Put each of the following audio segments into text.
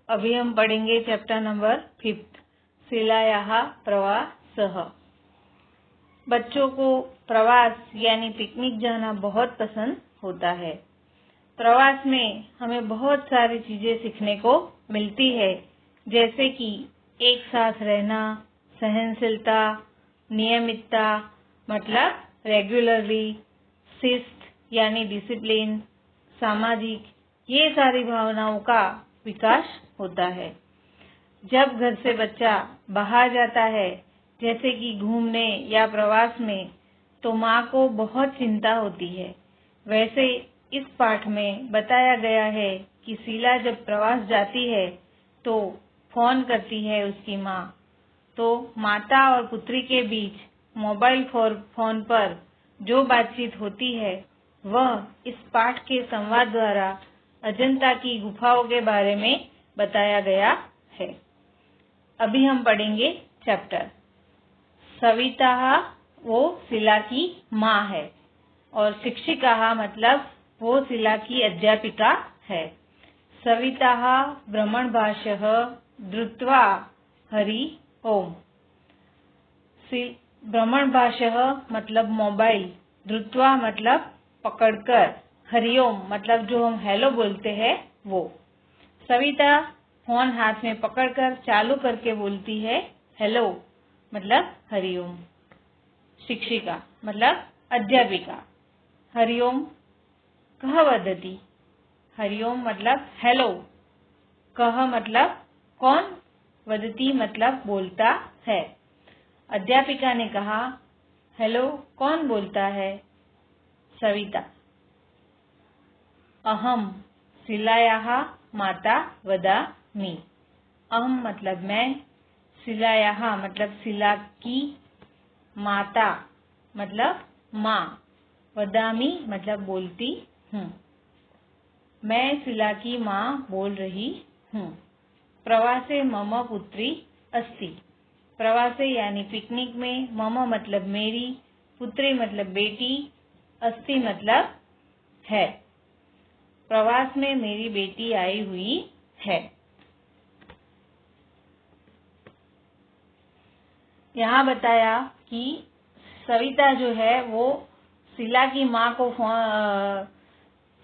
अभी हम पढ़ेंगे चैप्टर नंबर 5 शिलायाः प्रवासः। बच्चों को प्रवास यानी पिकनिक जाना बहुत पसंद होता है। प्रवास में हमें बहुत सारी चीजें सीखने को मिलती है, जैसे कि एक साथ रहना, सहनशीलता, नियमितता मतलब रेगुलरली, शिस्त यानी डिसिप्लिन, सामाजिक, ये सारी भावनाओं का विकास होता है। जब घर से बच्चा बाहर जाता है, जैसे कि घूमने या प्रवास में, तो माँ को बहुत चिंता होती है। वैसे इस पाठ में बताया गया है कि शीला जब प्रवास जाती है तो फोन करती है उसकी माँ। तो माता और पुत्री के बीच मोबाइल फोन पर जो बातचीत होती है वह इस पाठ के संवाद द्वारा अजंता की गुफाओं के बारे में बताया गया है। अभी हम पढ़ेंगे चैप्टर। सविता वो शीला की माँ है और शिक्षिका मतलब वो शीला की अध्यापिका है। सविता भ्रमणभाषः धृत्वा हरि ओम। भ्रमणभाषः मतलब मोबाइल, धृत्वा मतलब पकड़कर, हरिओम मतलब जो हम हेलो बोलते हैं वो। सविता फोन हाथ में पकड़कर चालू करके बोलती है हेलो मतलब हरिओम। शिक्षिका मतलब अध्यापिका, हरिओम कः वदति। हरिओम मतलब हेलो, कः मतलब कौन, वदति मतलब बोलता है। अध्यापिका ने कहा हेलो कौन बोलता है। सविता अहम शीलायाः माता वदामि। अहम मतलब मैं, शीलायाः मतलब शीला की, माता मतलब माँ, वदामि मतलब बोलती हूँ। मैं शीला की माँ बोल रही हूँ। प्रवासे मम पुत्री अस्ति। प्रवासे यानी पिकनिक में, मम मतलब मेरी, पुत्री मतलब बेटी, अस्ति मतलब है। प्रवास में मेरी बेटी आई हुई है। यहाँ बताया कि सविता जो है वो शीला की माँ को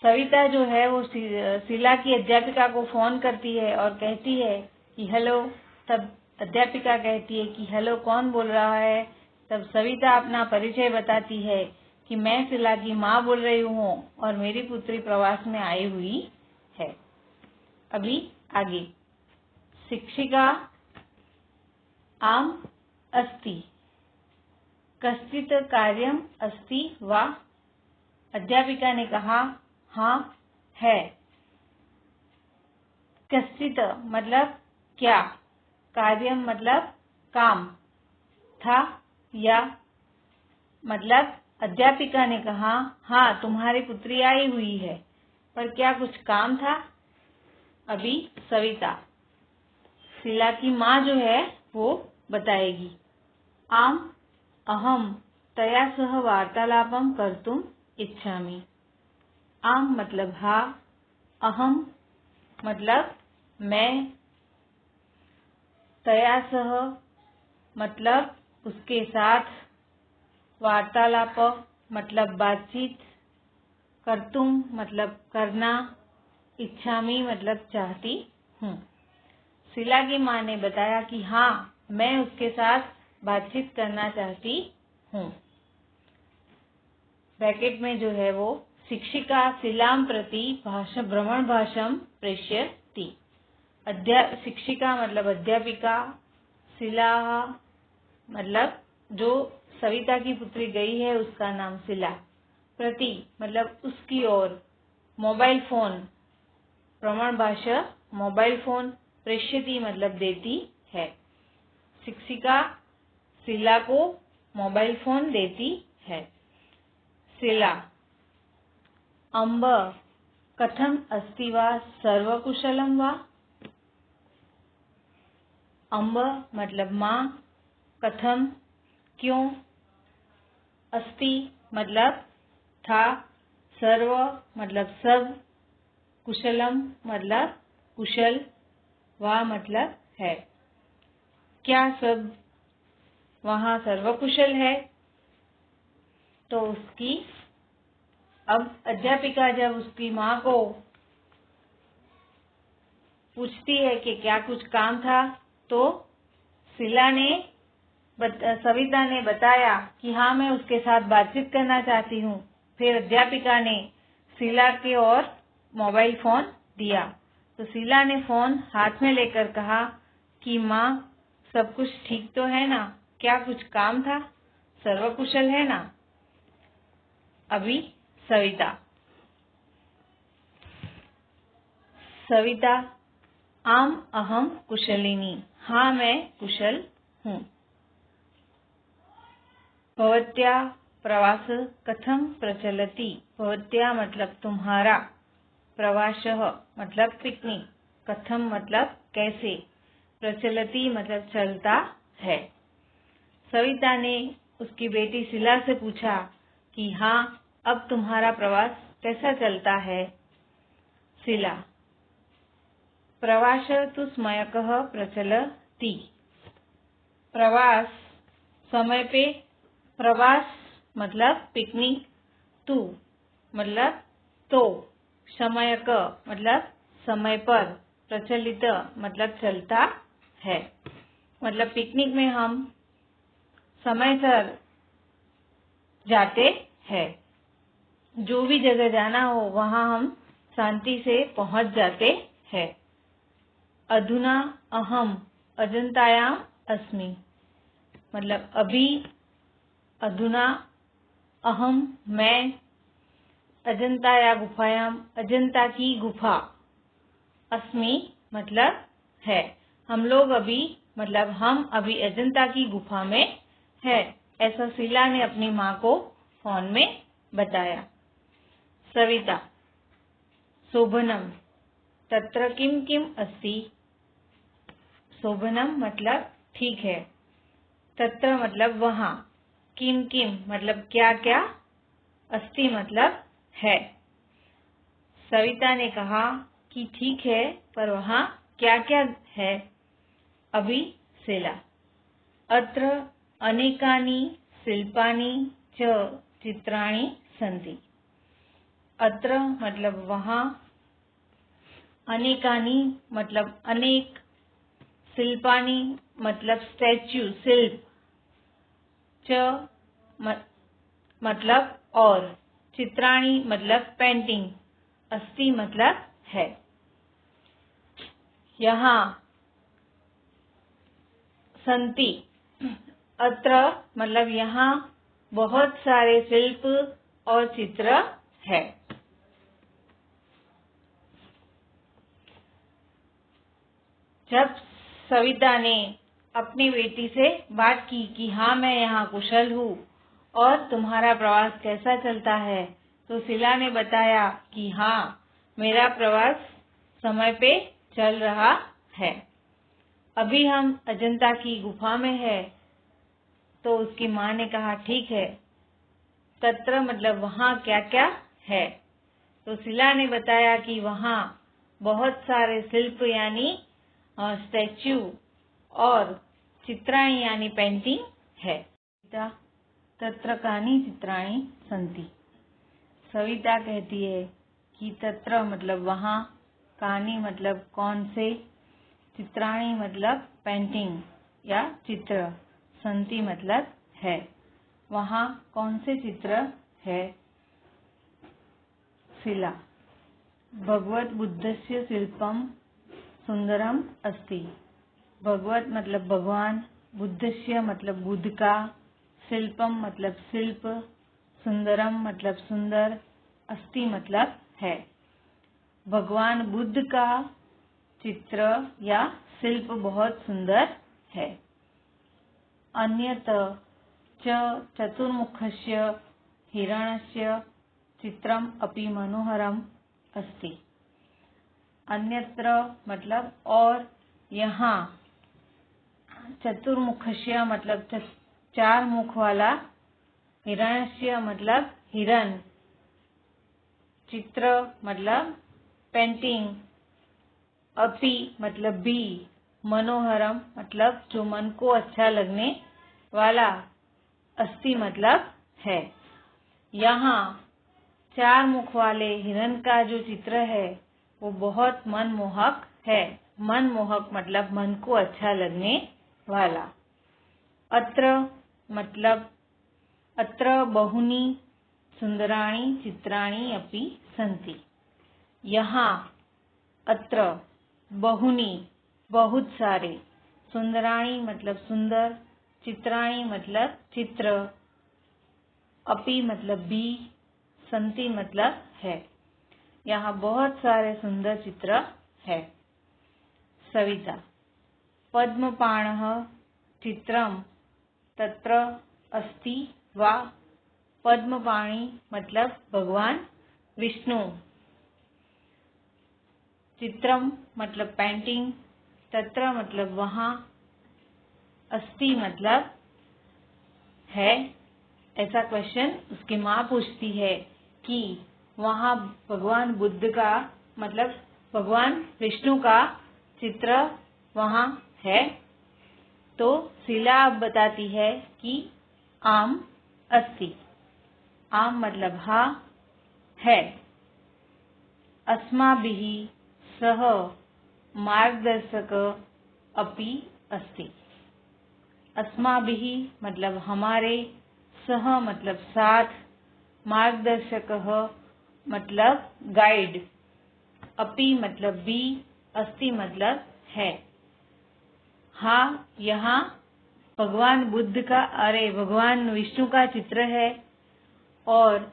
सविता जो है वो शीला की अध्यापिका को फोन करती है और कहती है कि हेलो। तब अध्यापिका कहती है कि हेलो कौन बोल रहा है। तब सविता अपना परिचय बताती है कि मैं शीला की माँ बोल रही हूँ और मेरी पुत्री प्रवास में आई हुई है। अभी आगे। शिक्षिका आम अस्ति। कश्चित् कार्यम अस्ति वा। अध्यापिका ने कहा हाँ है। कश्चित् मतलब क्या, कार्यम मतलब काम, था या, मतलब अध्यापिका ने कहा हाँ तुम्हारी पुत्री आई हुई है, पर क्या कुछ काम था। अभी सविता शीला की माँ जो है वो बताएगी। आम अहम तया सह वार्तालापं कर्तुम इच्छामि। आम मतलब हाँ, अहम मतलब मैं, तया सह मतलब उसके साथ, वार्तालाप मतलब बातचीत, कर्तुम मतलब करना, इच्छामि मतलब चाहती हूँ। शीला की माँ ने बताया कि हाँ मैं उसके साथ बातचीत करना चाहती हूँ। ब्रैकेट में जो है वो शिक्षिका शीलां प्रति भ्रमणभाषं प्रेषयति। शिक्षिका मतलब अध्यापिका, शीला मतलब जो सविता की पुत्री गई है उसका नाम शीला, प्रति मतलब उसकी ओर, मोबाइल फोन, भ्रमणभाषा मोबाइल फोन, प्रेषयति मतलब देती है। शिक्षिका शीला को मोबाइल फोन देती है। शीला अम्ब कथम अस्ति वा सर्वकुशलं वा। अम्ब मतलब माँ, कथम क्यों, अस्ति मतलब था, सर्व मतलब सब, कुशलम मतलब कुशल, वह मतलब है। क्या सब वहाँ सर्वकुशल है? तो उसकी अब अध्यापिका जब उसकी माँ को पूछती है कि क्या कुछ काम था, तो सविता ने बताया कि हाँ, मैं उसके साथ बातचीत करना चाहती हूँ। फिर अध्यापिका ने शीला की ओर मोबाइल फोन दिया, तो शीला ने फोन हाथ में लेकर कहा कि माँ, सब कुछ ठीक तो है ना? क्या कुछ काम था? सर्वकुशल है ना? अभी सविता आम अहम कुशलिनी, हाँ मैं कुशल हूँ। भवत्या प्रवास कथम प्रचलति? भवत्या मतलब तुम्हारा, प्रवासः मतलब पिकनिक, कथम मतलब कैसे, प्रचलति मतलब चलता है। सविता ने उसकी बेटी शीला से पूछा कि हाँ, अब तुम्हारा प्रवास कैसा चलता है? शीला, प्रवास तु स्मयकः प्रचलति। प्रवास समय पे, प्रवास मतलब पिकनिक, तु मतलब तो, समयक मतलब समय पर, प्रचलित मतलब चलता है। मतलब पिकनिक में हम समयसर जाते हैं। जो भी जगह जाना हो वहाँ हम शांति से पहुँच जाते हैं। अधुना अहम अजंतायाम अस्मि, मतलब अभी, अधुना अहम मैं, अजंताया गुफायाम अजंता की गुफा, अस्मि मतलब है। हम लोग अभी मतलब हम अभी अजंता की गुफा में है, ऐसा शीला ने अपनी माँ को फोन में बताया। सविता, शोभनम तत्र किम किम अस्ति? शोभनम मतलब ठीक है, तत्र मतलब वहाँ, किम किम मतलब क्या क्या, अस्ति मतलब है। सविता ने कहा कि ठीक है, पर वहाँ क्या क्या है? अभी शीला, अत्र अनेकानि शिल्पानि च चित्राणि सन्ति। अत्र मतलब वहाँ, अनेकानि मतलब अनेक, शिल्पानि मतलब स्टैच्यू शिल्प, च मतलब और, चित्राणि मतलब पेंटिंग, अस्ति मतलब है। यहाँ संति, अत्र मतलब यहाँ बहुत सारे शिल्प और चित्र है। जब सविता ने अपनी बेटी से बात की कि हाँ, मैं यहाँ कुशल हूँ और तुम्हारा प्रवास कैसा चलता है, तो शीला ने बताया कि हाँ, मेरा प्रवास समय पे चल रहा है। अभी हम अजंता की गुफा में है, तो उसकी माँ ने कहा ठीक है, तत्र मतलब वहाँ क्या क्या है? तो शीला ने बताया कि वहाँ बहुत सारे शिल्प यानी स्टैच्यू और चित्राणि यानी पेंटिंग है। तत्र कानि चित्राणि सन्ति? सविता कहती है कि तत्र मतलब वहाँ, कानि मतलब कौन से, चित्राणि मतलब पेंटिंग या चित्र, सन्ति मतलब है। वहाँ कौन से चित्र है? शीला, भगवत बुद्धस्य शिल्पम सुंदरम अस्ति। भगवत मतलब भगवान, बुद्धस्य मतलब बुद्ध का, शिल्पम मतलब शिल्प, सुंदरम मतलब सुंदर, अस्ति मतलब है। भगवान बुद्ध का चित्र या शिल्प बहुत सुंदर है। अन्यत च चतुर्मुखस्य हिरणस्य चित्रम अपि मनोहरम अस्ति। अन्यत्र मतलब और, यहाँ चतुर्मुखस्य मतलब चार मुख वाला, हिरणस्य मतलब हिरण, चित्र मतलब पेंटिंग, अपि मतलब भी, मनोहरम मतलब जो मन को अच्छा लगने वाला, अस्ति मतलब है। यहाँ 4 मुख वाले हिरण का जो चित्र है वो बहुत मनमोहक है। मनमोहक मतलब मन को अच्छा लगने वाला। अत्र मतलब अत्र बहुनी सुंदराणि चित्राणि अपि सन्ति। यहाँ अत्र बहुनी बहुत सारे, सुंदराणि मतलब सुंदर, चित्राणि मतलब चित्र, अपि मतलब भी, सन्ति मतलब है। यहाँ बहुत सारे सुंदर चित्र है। सविता पद्मपाणः चित्रं तत्र अस्ति वा। पद्मपाणि मतलब भगवान विष्णु, चित्रम मतलब पेंटिंग, तत्र मतलब वहाँ, अस्ति मतलब है। ऐसा क्वेश्चन उसकी माँ पूछती है कि वहाँ भगवान बुद्ध का मतलब भगवान विष्णु का चित्र वहाँ है। तो शीला अब बताती है कि आम अस्ति। आम मतलब हाँ है। अस्माभिः सह मार्गदर्शक अपि अस्ति। अस्माभिः मतलब हमारे, सह मतलब साथ, मार्गदर्शकः मतलब गाइड, अपि मतलब भी, अस्ति मतलब है। हाँ, यहाँ भगवान बुद्ध का भगवान विष्णु का चित्र है और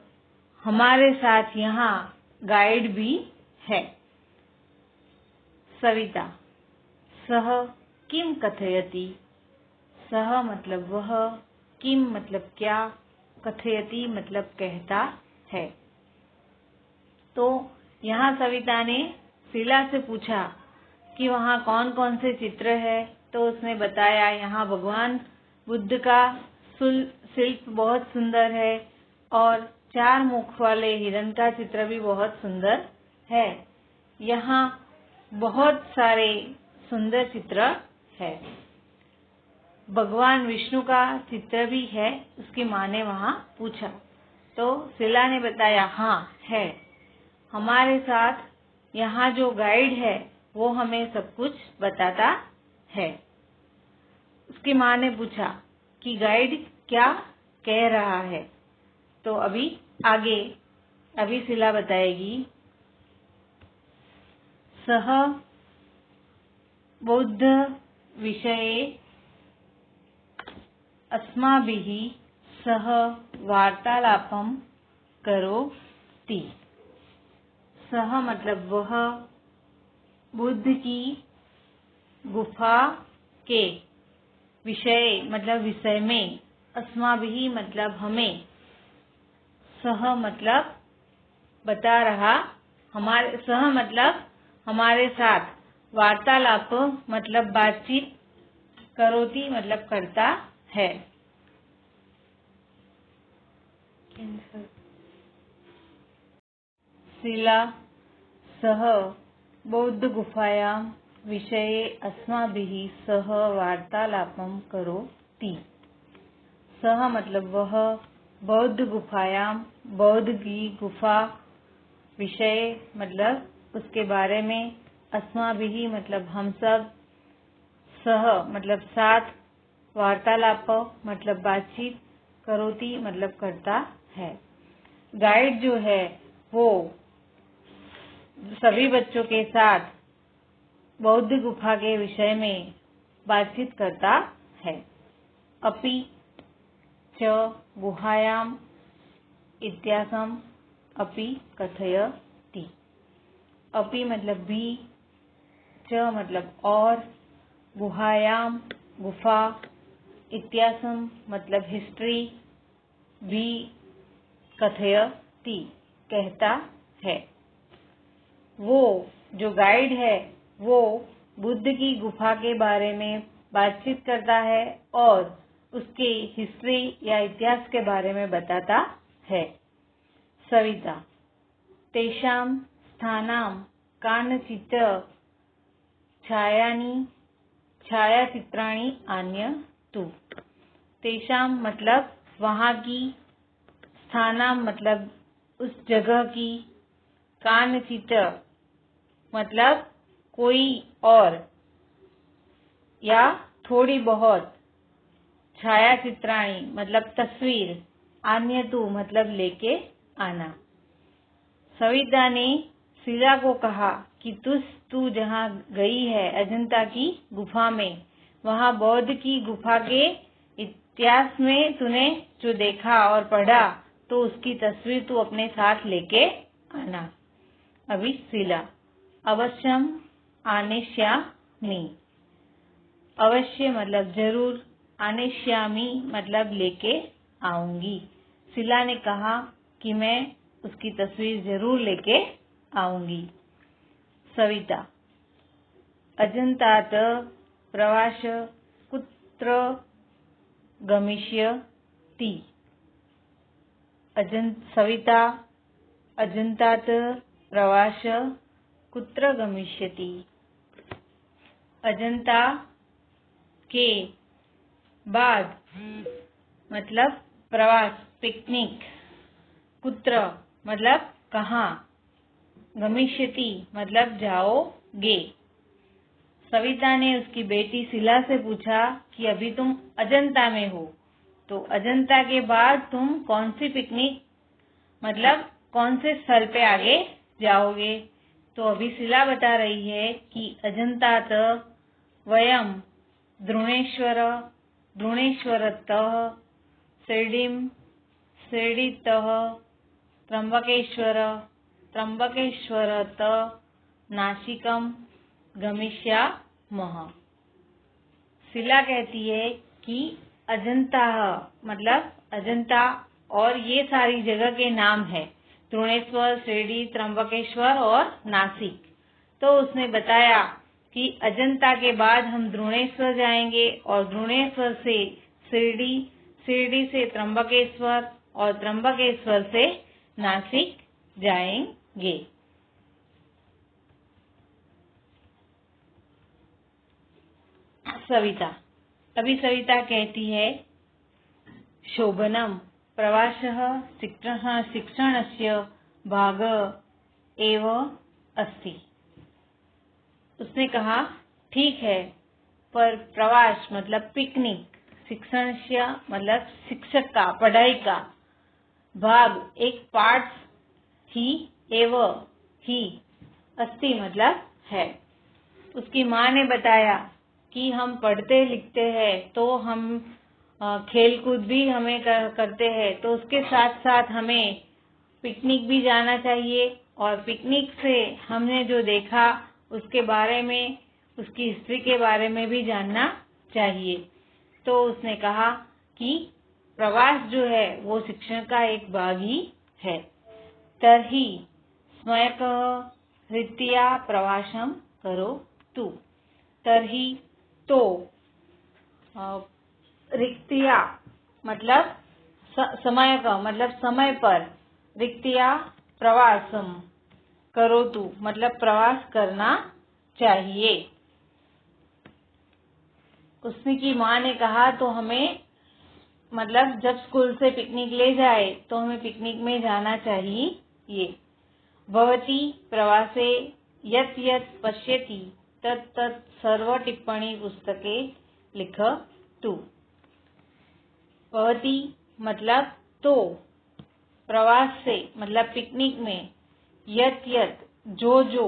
हमारे साथ यहाँ गाइड भी है। सविता सह किम कथयति। सह मतलब वह, किम मतलब क्या, कथयति मतलब कहता है। तो यहाँ सविता ने शीला से पूछा कि वहाँ कौन कौन से चित्र है। तो उसने बताया यहाँ भगवान बुद्ध का शिल्प बहुत सुंदर है और 4 मुख वाले हिरण का चित्र भी बहुत सुंदर है। यहाँ बहुत सारे सुंदर चित्र है। भगवान विष्णु का चित्र भी है, उसकी माँ ने वहाँ पूछा। तो शीला ने बताया हाँ है। हमारे साथ यहाँ जो गाइड है वो हमें सब कुछ बताता है। उसकी माँ ने पूछा कि गाइड क्या कह रहा है। तो अभी शीला बताएगी। सह बौद्ध विषये अस्माभिः सह वार्तालापं करोति। सह मतलब वह, बुद्ध की गुफा के विषय मतलब विषय में, अस्माभिः मतलब हमें, सह मतलब बता रहा, सह मतलब हमारे साथ, वार्तालाप मतलब बातचीत, करोति मतलब करता है। शीला सह बौद्ध गुफायां विषये अस्माभिः सह वार्तालापं करोति। सह मतलब वह, बौद्ध गुफायां बौद्ध की गुफा, विषय मतलब उसके बारे में, अस्माभिः मतलब हम सब, सह मतलब साथ, वार्तालाप मतलब बातचीत, करोति मतलब करता है। गाइड जो है वो सभी बच्चों के साथ बौद्ध गुफा के विषय में बातचीत करता है। अपि च गुहायाम इत्यासम अपि कथयति। अपि मतलब भी, च मतलब और, गुहायाम गुफा, इत्यासम मतलब हिस्ट्री, भी कथयति कहता है। वो जो गाइड है वो बुद्ध की गुफा के बारे में बातचीत करता है और उसके हिस्ट्री या इतिहास के बारे में बताता है। सविता तेषां स्थानां कानचित् छायाचित्राणि आनयतु। तेषां मतलब वहाँ की, स्थानां मतलब उस जगह की, कानचित् मतलब कोई और या थोड़ी बहुत, छायाचित्राणि मतलब तस्वीर, आनयतु मतलब लेके आना। सविता ने शीला को कहा कि तू जहाँ गई है अजंता की गुफा में, वहाँ बौद्ध की गुफा के इतिहास में तूने जो देखा और पढ़ा, तो उसकी तस्वीर तू अपने साथ लेके आना। अभी शीला, अवश्यम आनेष्यामि। अवश्य मतलब जरूर, आनेष्यामि मतलब लेके आऊंगी। शीला ने कहा कि मैं उसकी तस्वीर जरूर लेके आऊंगी। सविता, अजन्तात प्रवास कुत्र गमिष्यति। सविता, अजन्तात प्रवास कुत्र गमिष्यति। अजंता के बाद मतलब प्रवास, पिकनिक, कुत्र मतलब कहाँ, गमिष्यति मतलब जाओगे। सविता ने उसकी बेटी शीला से पूछा कि अभी तुम अजंता में हो, तो अजंता के बाद तुम कौन सी पिकनिक मतलब कौन से स्थल पे आगे जाओगे। तो अभी शीला बता रही है कि अजंतात वयम द्रोणेश्वरतः शिरडीतः त्र्यंबकेश्वरत नासिकम गमिष्यामः। शीला कहती है कि अजंता मतलब अजंता और ये सारी जगह के नाम है, द्रोणेश्वर, शिरडी, त्र्यंबकेश्वर और नासिक। तो उसने बताया कि अजंता के बाद हम द्रोणेश्वर जाएंगे और द्रोणेश्वर से शिरडी, शिरडी से त्र्यंबकेश्वर और त्र्यंबकेश्वर से नासिक जाएंगे। सविता, अभी सविता कहती है शोभनम प्रवासः शिक्षणस्य भाग एव अस्ति। उसने कहा ठीक है, पर प्रवास मतलब पिकनिक, शिक्षणस्य मतलब शिक्षक का, पढ़ाई का, भाग एक पार्ट ही, एव ही, अस्ति मतलब है। उसकी माँ ने बताया कि हम पढ़ते लिखते हैं तो हम खेल कूद भी हमें करते हैं, तो उसके साथ साथ हमें पिकनिक भी जाना चाहिए और पिकनिक से हमने जो देखा उसके बारे में, उसकी हिस्ट्री के बारे में भी जानना चाहिए। तो उसने कहा कि प्रवास जो है वो शिक्षण का एक भाग ही है। तर्हि सम्यक् रीत्या प्रवासं करोतु। तर्हि तो, रिक्तिया मतलब समय का मतलब समय पर, रिक्तिया प्रवासम करोतु मतलब प्रवास करना चाहिए। उसने की माँ ने कहा तो हमें मतलब जब स्कूल से पिकनिक ले जाए तो हमें पिकनिक में जाना चाहिए। भवती प्रवासे यत् यत् पश्यति तत् तत् सर्व टिप्पणी पुस्तके लिखतु। भवती मतलब तो, प्रवास से मतलब पिकनिक में, यत् यत् जो जो,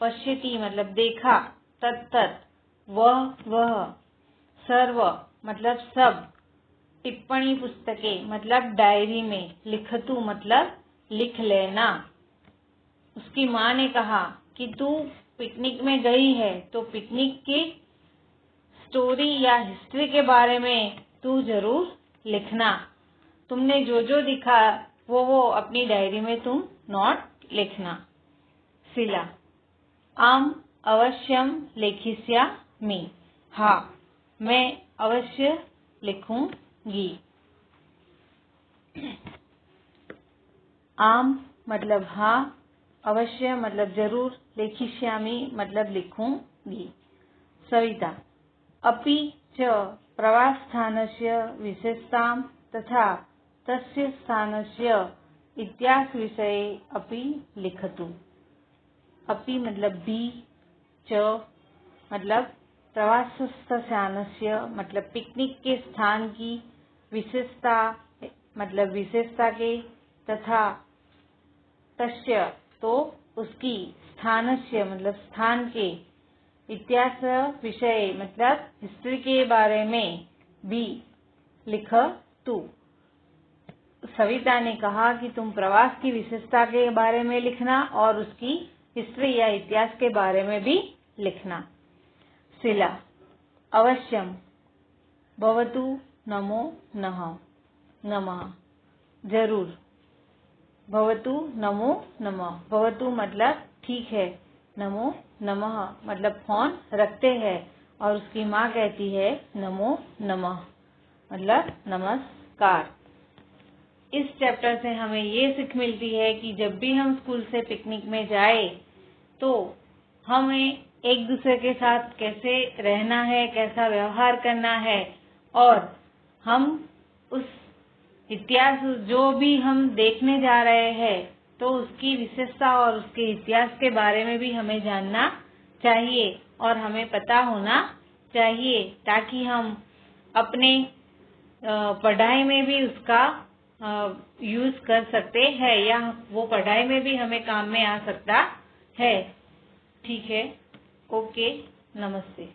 पश्यति मतलब देखा, तत् तत् वह, सर्व मतलब सब, टिप्पणी पुस्तके मतलब डायरी में, लिखतु मतलब लिख लेना। उसकी माँ ने कहा कि तू पिकनिक में गई है तो पिकनिक की स्टोरी या हिस्ट्री के बारे में तू जरूर लिखना। तुमने जो जो दिखा वो अपनी डायरी में तुम नोट लिखना। शीला, आम अवश्यम लेखिष्यामि। हाँ, मैं अवश्य लिखूंगी। आम मतलब हाँ, अवश्य मतलब जरूर, लेखिष्यामि मतलब लिखूंगी। सविता अपि च प्रवासस्थानस्य विशेषतां तथा तस्य स्थानस्य इतिहासविषये अपि लिखतु। अपि मतलब भी, च मतलब प्रवासस्थानस्य मतलब पिकनिक के स्थान की, विशेषता मतलब विशेषता के, तथा तस्य तो उसकी, स्थानस्य मतलब स्थान के, इतिहास विषय मतलब हिस्ट्री के बारे में भी लिख तू। सविता ने कहा कि तुम प्रवास की विशेषता के बारे में लिखना और उसकी हिस्ट्री या इतिहास के बारे में भी लिखना। शिला अवश्यम भवतु नमो नमः जरूर। भवतु नमो नमः, भवतु मतलब ठीक है, नमो नमः मतलब फोन रखते हैं और उसकी माँ कहती है नमो नमः मतलब नमस्कार। इस चैप्टर से हमें ये सीख मिलती है कि जब भी हम स्कूल से पिकनिक में जाए तो हमें एक दूसरे के साथ कैसे रहना है, कैसा व्यवहार करना है, और हम उस इतिहास जो भी हम देखने जा रहे हैं तो उसकी विशेषता और उसके इतिहास के बारे में भी हमें जानना चाहिए और हमें पता होना चाहिए, ताकि हम अपने पढ़ाई में भी उसका यूज कर सकते हैं या वो पढ़ाई में भी हमें काम में आ सकता है। ठीक है, ओके, नमस्ते।